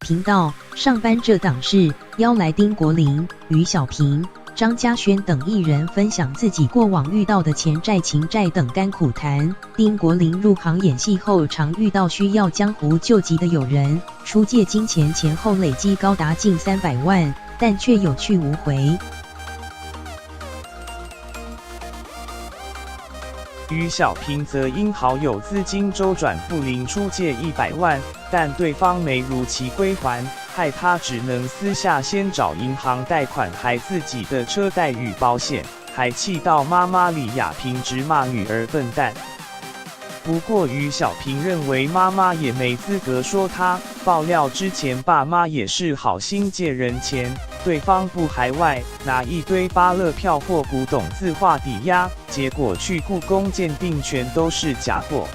频道上班这档事，邀来丁国林、于小平、张嘉轩等艺人分享自己过往遇到的钱债、情债等甘苦谈。丁国林入行演戏后，常遇到需要江湖救急的友人，出借金钱前后累积高达近300万，但却有去无回。于小平则因好友资金周转不灵出借100万，但对方没如期归还，害他只能私下先找银行贷款还自己的车贷与保险，还气到妈妈李亚平直骂女儿笨蛋。不过于小平认为妈妈也没资格说他，爆料之前爸妈也是好心借人钱，对方不还外，拿一堆芭乐票或古董字画抵押，结果去故宫鉴定全都是假货。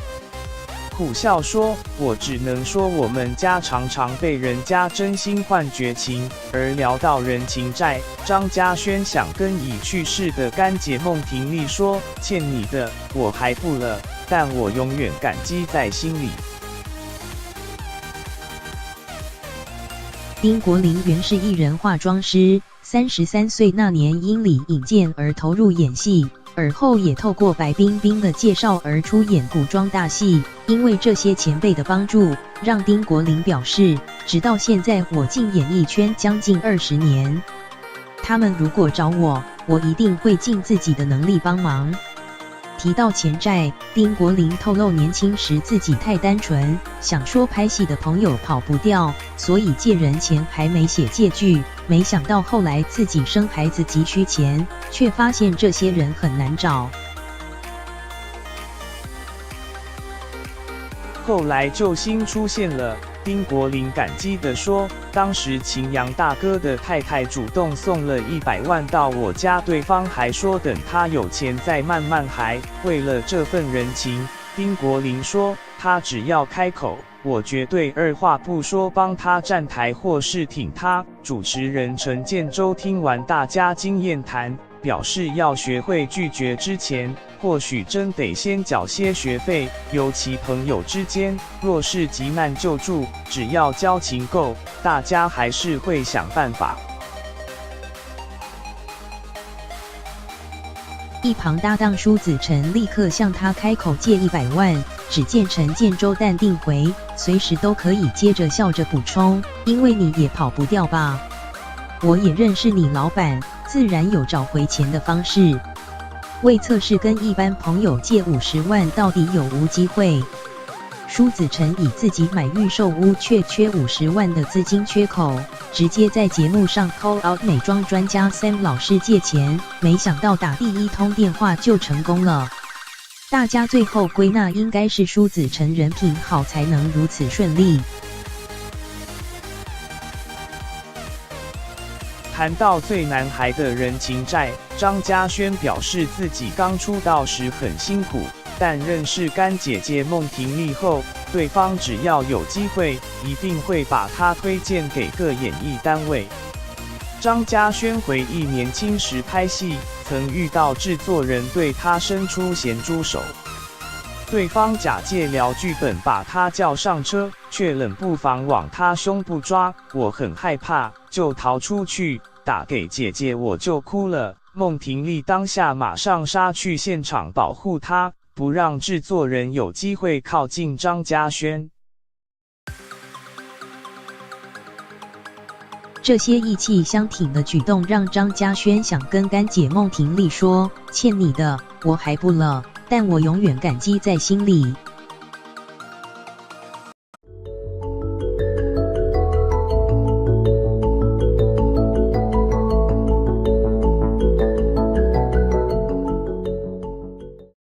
苦笑说，我只能说我们家常常被人家真心换绝情。而聊到人情债，张嘉轩想跟已去世的干姐孟婷丽说，欠你的我还不了，但我永远感激在心里。丁国林原是艺人化妆师，33岁那年因李引荐而投入演戏，而后也透过白冰冰的介绍而出演古装大戏。因为这些前辈的帮助，让丁国林表示，直到现在我进演艺圈将近20年，他们如果找我，我一定会尽自己的能力帮忙。提到钱债，丁国林透露年轻时自己太单纯，想说拍戏的朋友跑不掉，所以借人钱还没写借据，没想到后来自己生孩子急需钱，却发现这些人很难找。后来救星出现了，丁国林感激地说，当时秦阳大哥的太太主动送了100万到我家，对方还说等他有钱再慢慢还。为了这份人情，丁国林说，他只要开口，我绝对二话不说帮他站台或是挺他。主持人陈建州听完大家经验谈，表示要学会拒绝之前，或许真得先缴些学费，尤其朋友之间，若是急难救助，只要交情够，大家还是会想办法。一旁搭档舒子成立刻向他开口借100万，只见陈建州淡定回，随时都可以，接着笑着补充，因为你也跑不掉吧，我也认识你老板，自然有找回钱的方式。为测试跟一般朋友借50万到底有无机会，舒子成以自己买预售屋却缺50万的资金缺口，直接在节目上 call out 美妆专家 Sam 老师借钱，没想到打第1通电话就成功了。大家最后归纳应该是舒子成人品好才能如此顺利。谈到最难还的人情债，张嘉轩表示自己刚出道时很辛苦，但认识干姐姐孟婷丽后，对方只要有机会，一定会把她推荐给各演艺单位。张嘉轩回忆年轻时拍戏，曾遇到制作人对他伸出咸猪手，对方假借聊剧本把他叫上车，却冷不防往他胸部抓，我很害怕，就逃出去，打给姐姐我就哭了。孟婷丽当下马上杀去现场保护他，不让制作人有机会靠近张嘉轩。这些义气相挺的举动让张嘉轩想跟干姐孟婷丽说，欠你的我还不了，但我永远感激在心里。